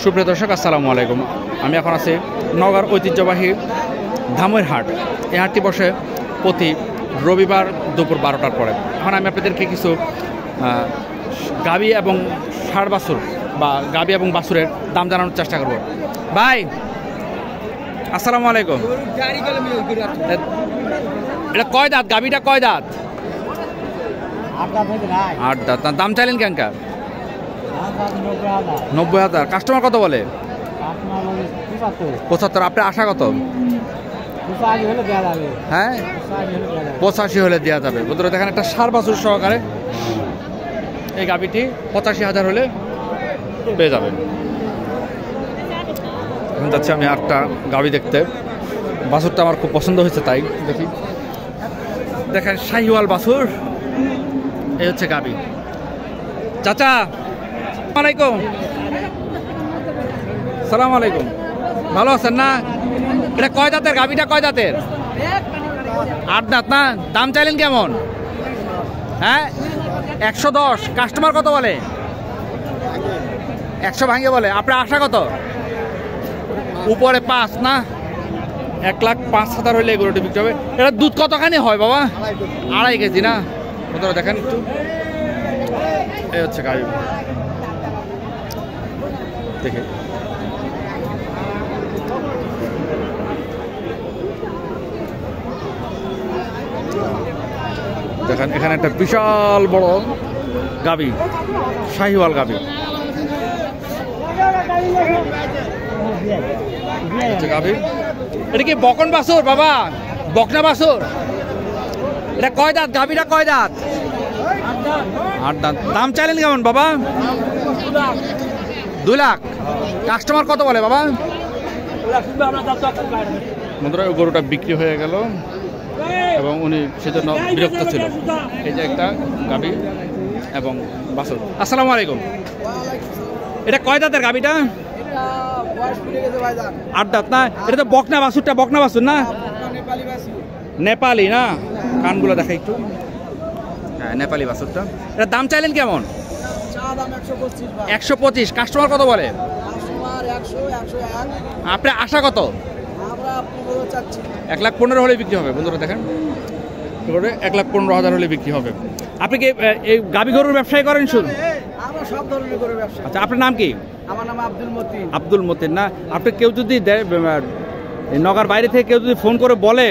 সুপ্রিয় দর্শক আসসালামু আলাইকুম। আমি এখন আছি নওগাঁর ঐতিহ্যবাহী ধামইর হাট। এই হাটটি বসে প্রতি রবিবার দুপুর 12টার পরে। এখন আমি আপনাদেরকে কিছু গাবি এবং ষাঁড় বাছুর বা গাবি এবং বাছুরের দাম জানানোর চেষ্টা করব। ভাই আসসালামু আলাইকুম। এটা কয় দাঁত? গাবিটা কয় দাঁত? 8 দাঁত। দাম চাইলেন কেনকার? 90,000। কাস্টমার কত বলে? 75। আপনার আশা কত? হ্যাঁ 85 হলে দেওয়া যাবে। বন্ধুরা দেখেন একটা ষাঁড় বাছুর সহকারে এই গাবিটি 85,000 হলে পেয়ে যাবেন। এখন যাচ্ছি আমি একটা গাবি দেখতে। বাছুরটা আমার খুব পছন্দ হয়েছে, তাই দেখি। দেখেন শাহিওয়াল বাছুর, এই হচ্ছে গাবি। চাচা আলাইকুম। সালাম আলাইকুম। ভালো আছেন না? এটা কয় দাঁতের গাবিটা? কয় দাঁতের? 8 দাঁত না? দাম চাইলেন কেমন? হ্যাঁ 110। কাস্টমার কত বলে? 100 ভাঙে বলে। আপনার আশা কত? উপরে 5 না? 1,05,000 হলে এগুলোটি বিক্রি হবে। এটা দুধ কতখানি হয় বাবা? 2.5 কেজি না? বন্ধুরা দেখেন একটু, এই হচ্ছে গাবি। দেখে দেখেন এখানে একটা বিশাল বড় গাবি, শাহিওয়াল গাবি। গাবি এটা কি বকন বাছুর বাবা? বকনা বাছুর? এটা কয় দাঁত? গাবিটা কয় দাঁত? 8 দাঁত। দাম চাইলেন কেমন বাবা? 2 লাখ। কাস্টমার কত বলে বাবা? বন্ধুরা ওই গরুটা বিক্রি হয়ে গেল এবং উনি সেজন্য বিরক্ত ছিল। এই যে একটা গাবি এবং বাছুর। আসসালামু আলাইকুম। এটা কয় দাঁতের গাবিটা? 8 দাঁত না? এটা তো বকনা বাছুরটা, বকনা বাছুর না? নেপালি না? কানগুলো দেখা একটু। হ্যাঁ নেপালি বাছুরটা। এটা দাম চাইলেন কেমন? 125। কাস্টমার কত বলে? আপনার আশা কত? 1,15,000 হলে বিক্রি হবে। বন্ধুরা দেখেন 1,15,000 হলে বিক্রি হবে। আপনি কি এই গাবি গরুর ব্যবসায় করেন? শুধু সব ধরনের গরুর ব্যবসা। আচ্ছা আপনার নাম কি? আমার নাম আব্দুল মতিন। আব্দুল মতিন না? আপনি কেউ যদি নগর বাইরে থেকে কেউ যদি ফোন করে বলে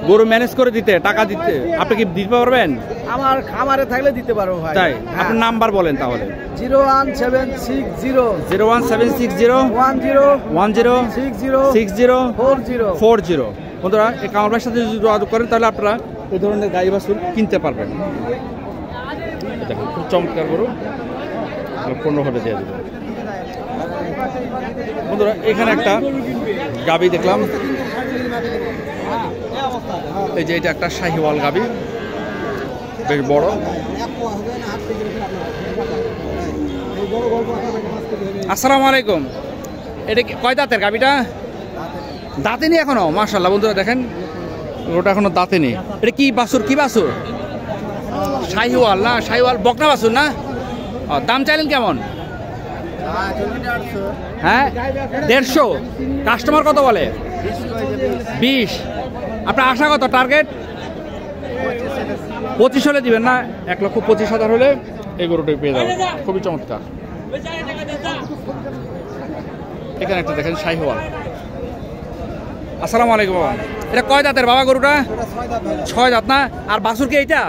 গরু ম্যানেজ করে দিতে, টাকা দিতে, আপনি কি দিতে পারবেন? আমার খামারে থাকলে দিতে পারবো ভাই। তাই? আপনার নাম্বার বলেন তাহলে। 0176010106040। বন্ধুরা এই কামার ভাইয়ের সাথে যদি যোগাযোগ করেন তাহলে আপনারা এই ধরনের গাই বাছুর কিনতে পারবেন। দেখুন খুব চমৎকার গরু, 15 হলে দিয়ে দেবেন। বন্ধুরা এখানে একটা গাবি দেখলাম, এই যে এটা একটা শাহিওয়াল গাবি, বেশ বড়। আসসালামু আলাইকুম। এটা কয় দাঁতের গাবিটা? দাঁতেনি এখনো? মাশাআল্লাহ। বন্ধুরা দেখেন ওটা এখনো দাঁতেনি। এটা কি বাছুর? কি বাছুর? শাহিওয়াল না? শাহিওয়াল বকনা বাছুর না? দাম চাইলেন কেমন? হ্যাঁ 150। কাস্টমার কত বলে? 20। আপনার আশা কত? টার্গেট 25 হলে দিবেন না? 1,25,000 হলে এই গরুটাই পেয়ে যাবেন। খুবই চমৎকার। এখানে একটা দেখেন শাহিওয়াল। আসসালামু আলাইকুম বাবা। এটা কয় দাঁতের বাবা গরুটা? 6 দাঁত না? আর বাছুর কি এইটা?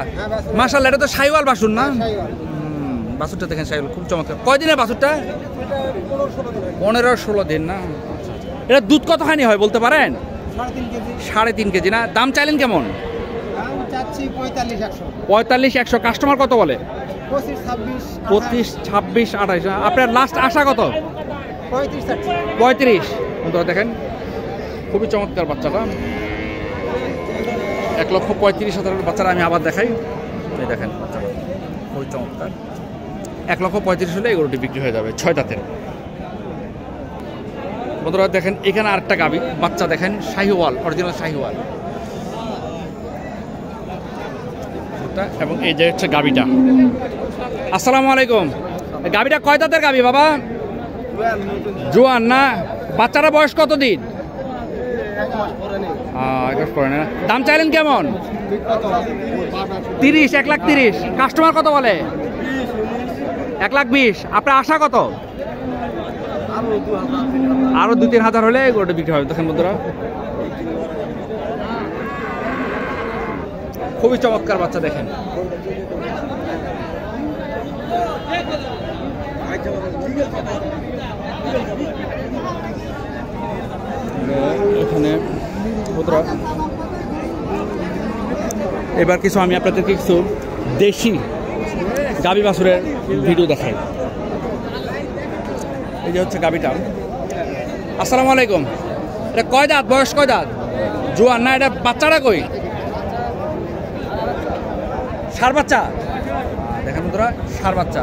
মাশাআল্লাহ এটা তো শাহিওয়াল বাছুর না? বাছুরটা দেখেন শাহিওয়াল, খুব চমৎকার। কয় দিনের বাছুরটা? 15-16 দিন না? এটা দুধ কতখানি হয় বলতে পারেন? 3.5 কেজি না? দাম চাইলেন কেমন? 45-100। কাস্টমার কত বলে? 25, 26, 28। আপনার লাস্ট আশা কত? 35। দেখেন খুবই চমৎকার বাচ্চাটা, 1,35,000 বাচ্চারা। আমি আবার দেখাই, এই দেখেন বাচ্চাটা খুবই চমৎকার। 1,35,000 হলে এই গরুটি বিক্রি হয়ে যাবে, 6 দাঁতের। বন্ধুরা দেখেন এখানে আরেকটা গাবি বাচ্চা, দেখেন শাহিওয়াল, অরিজিনাল শাহিওয়াল। এবং এই যে হচ্ছে গাবিটা। আসসালামু আলাইকুম। গাবিটা কয় দাঁতের গাবি বাবা? জোয়ান না? বাচ্চারা বয়স কত দিন? 1 মাস পরে না। দাম চাইলেন কেমন? 30, 1,30,000। কাস্টমার কত বলে? 1,20,000। আপনার আশা কত? আরো 2-3 হাজার হলে গরুটা বিক্রি হবে। দেখেন বন্ধুরা, খুবই চমৎকার বাচ্চা। দেখেন এখানে বন্ধুরা, এবার কিছু আমি আপনাদেরকে কিছু দেশি গাভী বাছুরের ভিডিও দেখাই। এই যে হচ্ছে গাভীটা। আসসালামু আলাইকুম। এটা কয় দাঁত? বয়স কয় দাঁত? জোয়ান না? এটা বাচ্চাটা কই? ষাঁড় বাচ্চা। দেখেন বন্ধুরা, ষাঁড় বাচ্চা।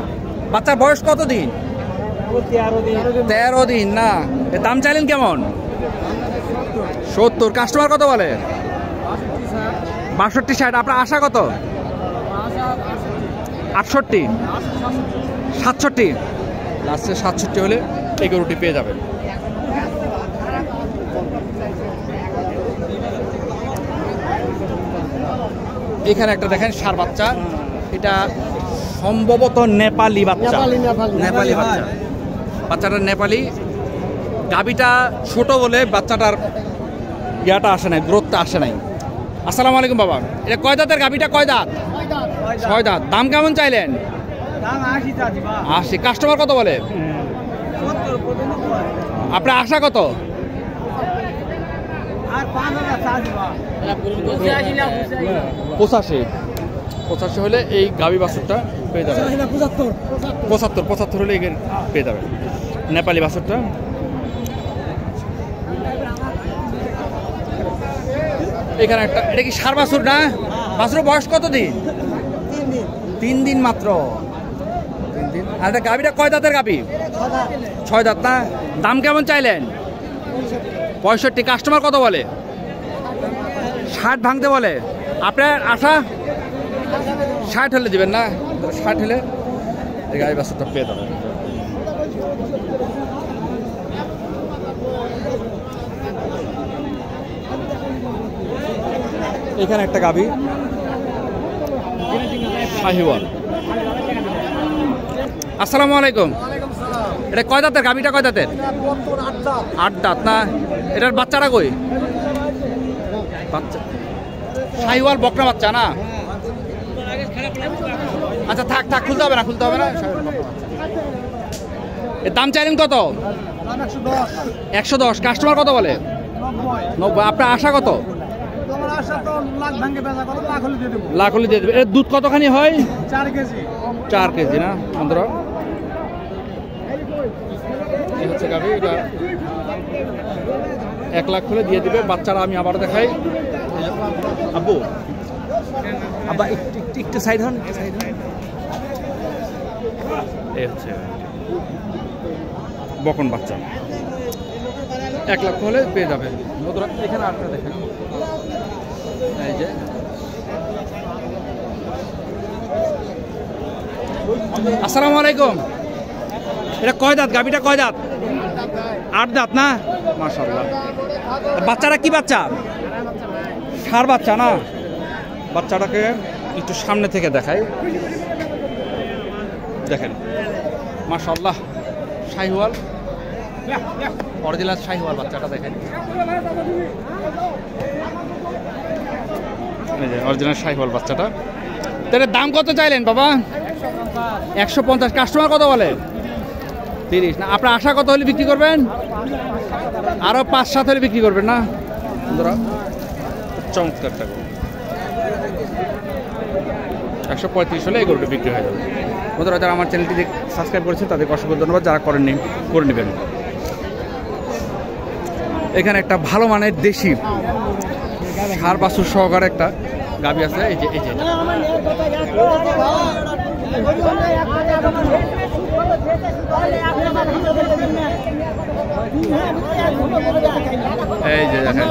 বাচ্চার বয়স কত দিন? 13 দিন না? এর দাম চাইলেন কেমন? 70। কাস্টমার কত বলে? 62, 60। আপনার আশা কত? 68, 67। লাস্টে 67 হলে এই গরুটি পেয়ে যাবেন। এখানে একটা দেখেন ষাঁড় বাচ্চা। এটা সম্ভবত নেপালি বাচ্চা। নেপালি বাচ্চা। বাচ্চাটা নেপালি। গাভীটা ছোট বলে বাচ্চাটার ইয়াটা আসে নাই, গ্রোথটা আসে নাই। আসসালামু আলাইকুম বাবা। এটা কয় দাঁতের গাভীটা? কয় দাঁত? 6 দাঁত। দাম কেমন চাইলেন? 80। কাস্টমার কত বলে? আপনার আশা কত? 85 হলে এই গাভী বাছুরটা পেয়ে যাবে। 75 হলে পেয়ে যাবে নেপালি বাছুরটা। এখানে একটা, এটা কি ষাঁড় বাছুর না? বাছুরের বয়স কত দিন? 3 দিন মাত্র। 3 দিন। আর এটা গাভীটা কয় দাঁতের গাভী? 6 দাঁত না? দাম কেমন চাইলেন? 65। কাস্টমার কত বলে? 60 ভাঙতে বলে। আপনার আশা? 60 হলে দিবেন না? 60 হলে এই গাভী বাছুরটা পেয়ে যাবেন। এখানে একটা গাভী শাহিওয়াল। আসসালামু আলাইকুম। এটা কয় দাঁতের গাভীটা? কয় দাঁতের? 8 দাঁত না? এটার বাচ্চাটা কই? বাচ্চা শাহিওয়াল বকনা বাচ্চা না? আচ্ছা থাক, খুলতে হবে না, এর দাম চাইলেন কত? 110। কাস্টমার কত বলে? 90। আপনার আশা কত? লাখ হলে দিয়ে দেবে। এর দুধ কতখানি হয়? 4 কেজি না বন্ধুরা? এই হচ্ছে গাভী। এটা 1 লাখ হলে দিয়ে দিবে। বাচ্চারা আমি আবার দেখাই। আব্বু আব্বা একটু সাইড হন। এই হচ্ছে বকন বাচ্চা। 1 লাখ হলে পেয়ে যাবে বন্ধুরা। এখানে আরেকটা দেখেন। এই যে আসসালামু আলাইকুম। এটা কয় দাঁত? গাভীটা কয় দাঁত? 8 দাঁত না? মাশাআল্লাহ। বাচ্চাটা কি বাচ্চা? ষাঁড় বাচ্চা না? বাচ্চাটাকে একটু সামনে থেকে দেখাই। দেখেন মাশাআল্লাহ, শাহিওয়াল, অরিজিনাল শাহিওয়াল বাচ্চাটা দেখেন। এই যে অরিজিনাল শাহিওয়াল বাচ্চাটা। তাহলে দাম কত চাইলেন বাবা? 150। কাস্টমার কত বলে? 30 না? আপনার আশা কত হলে বিক্রি করবেন? আরো 5-7 হলে বিক্রি করবেন না বন্ধুরা? চমৎকার টাকা। 135 হলে এই গরুটা বিক্রি হয়ে যাবে বন্ধুরা। যারা আমার চ্যানেলটি সাবস্ক্রাইব করেছেন তাদেরকে অসংখ্য ধন্যবাদ। যারা করেননি করে নেবেন। এখানে একটা ভালো মানের দেশি ষাঁড় বাছুর সহকারে একটা গাভী আছে। এই যে এই যে দেখেন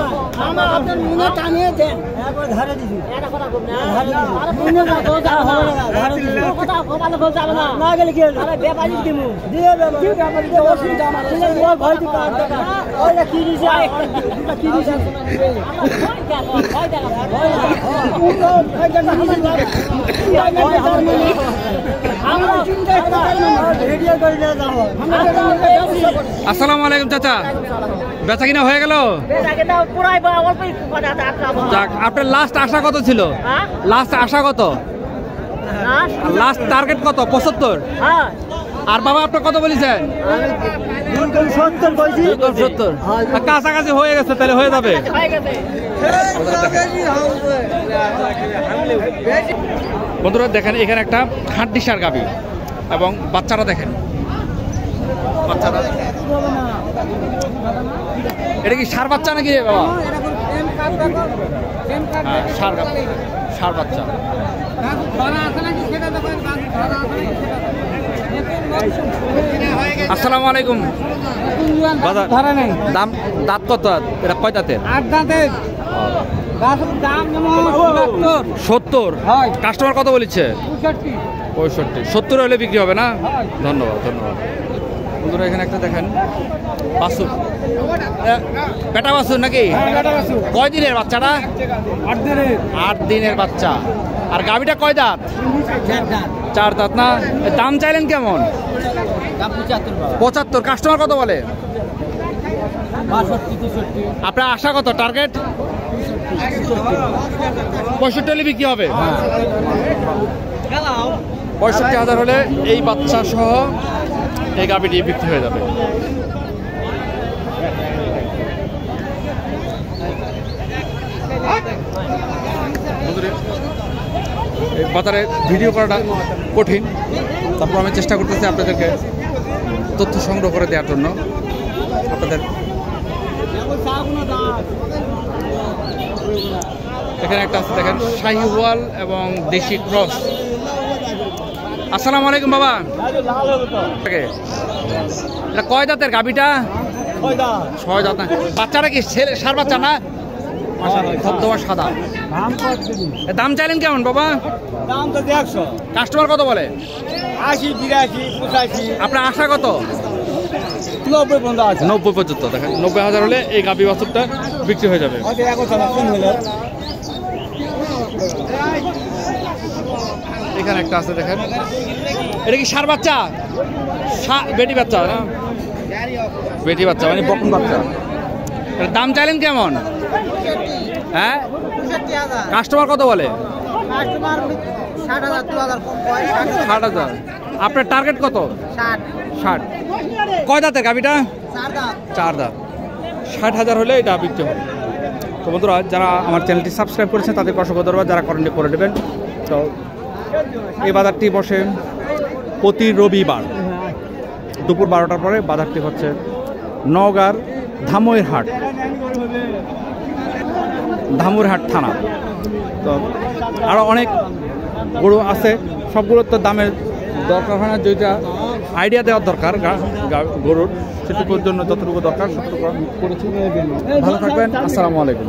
আসসালামু আলাইকুম চাচা, বেচা কিনা হয়ে গেল? আপনার লাস্ট আশা কত ছিল? লাস্ট আশা কত? লাস্ট টার্গেট কত? 75। আর বাবা আপনার কত বলেছেন? 70। কাছাকাছি হয়ে গেছে, তাহলে হয়ে যাবে। বন্ধুরা দেখেন, এখানে একটা হাড্ডি সার গাভী এবং বাচ্চারা দেখেন, বাচ্চারা এটা কি সার বাচ্চা নাকি বাবা? হ্যাঁ, সার বাচ্চা। আসসালামু আলাইকুম। দাম দাঁত কত? এটা কয় দাঁতের? 8 দাঁতের। দাম 70। কাস্টমার কত বলেছে? 65। 70 হলে বিক্রি হবে না? ধন্যবাদ ধন্যবাদ। বন্ধুরা এখানে একটা দেখেন বাছুর, বেটা বাছুর নাকি? কয় দিনের বাচ্চাটা? 8 দিনের বাচ্চা। আর গাভীটা কয় দাঁত? 4 দাঁত না? দাম চাইলেন কেমন? 75। কাস্টমার কত বলে? 62। আপনার আশা কত? টার্গেট 65 হলে বিক্রি হবে। 65,000 হলে এই বাচ্চা সহ এই গাভীটি বিক্রি হয়ে যাবে। বাজারে ভিডিও করাটা কঠিন, তারপর আমি চেষ্টা করতেছি আপনাদেরকে তথ্য সংগ্রহ করে দেওয়ার জন্য। আপনাদের এখানে একটা আছে দেখেন, শাহিওয়াল এবং দেশি ক্রস। আসসালামু আলাইকুম বাবা। এটা কয় দাঁতের গাভীটা? 6 দাঁত। না বাচ্চাটা কি সার বাচ্চা না? ধবধবা সাদা। দাম চাইলেন কেমন বাবা? দাম তো 150। কাস্টমার কত বলে? 80, 82, 85। আপনার আশা কত? 90 পর্যন্ত আছে। 90 পর্যন্ত। দেখেন 90,000 হলে এই গাভী বাছুরটা বিক্রি হয়ে যাবে। এখানে একটা আছে দেখেন, এটা কি সার বাচ্চা? বেটি বাচ্চা না? বেটি বাচ্চা মানে বকন বাচ্চা। দাম চাইলেন কেমন? হ্যাঁ, কাস্টমার কত বলে? 60,000। আপনার টার্গেট কত? 60। কয় দাঁতের গাভীটা? 4 দাঁত। 60,000 হলে এটা বিক্রি হবে। তো বন্ধুরা, যারা আমার চ্যানেলটি সাবস্ক্রাইব করেছেন তাদেরকে অসংখ্য ধন্যবাদ। যারা করেননি করে দেবেন। তো এই বাজারটি বসে প্রতি রবিবার দুপুর 12টার পরে। বাজারটি হচ্ছে নওগাঁর ধামইরহাট থানা। তো আরও অনেক গরু আছে, সবগুলোর তো দামের দরকার হয় না। যেটা আইডিয়া দেওয়ার দরকার গরুর, সেটুকুর জন্য যতটুকু দরকার সেটুকু করেছি। ভালো থাকবেন। আসসালামু আলাইকুম।